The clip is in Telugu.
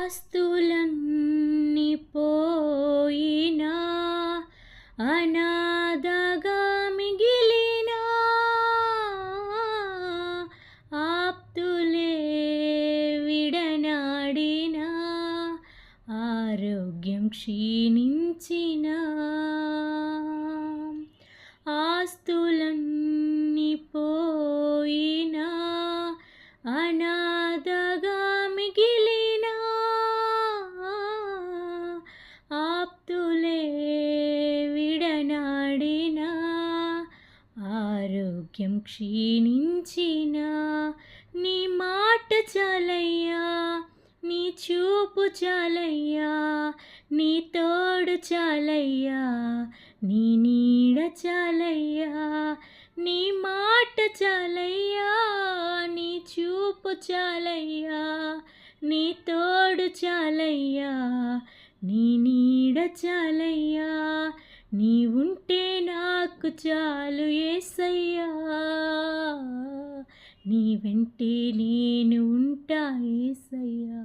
ఆస్తులన్నీ పోయినా అనాథగా మిగిలినా ఆప్తులే విడనాడినా ఆరోగ్యం క్షీణించిన ఆస్తులన్నీ పోయినా అనాథగా మిగిలిన ఆప్తులే విడనాడిన ఆరోగ్యం క్షీణించిన నీ మాట చాలయ్యా, నీ చూపు చాలయ్యా, నీ తోడు చాలయ్యా, నీ నీడ చాలయ్యా, నీ మాట చాలయ్యా, నీ చూపు చాలయ్యా, నీ తోడు చాలయ్యా, నీ నీడ చాలయ్యా, నీ ఉంటే నాకు చాలు యేసయ్యా, నీ వెంటే నేను ఉంటా యేసయ్యా.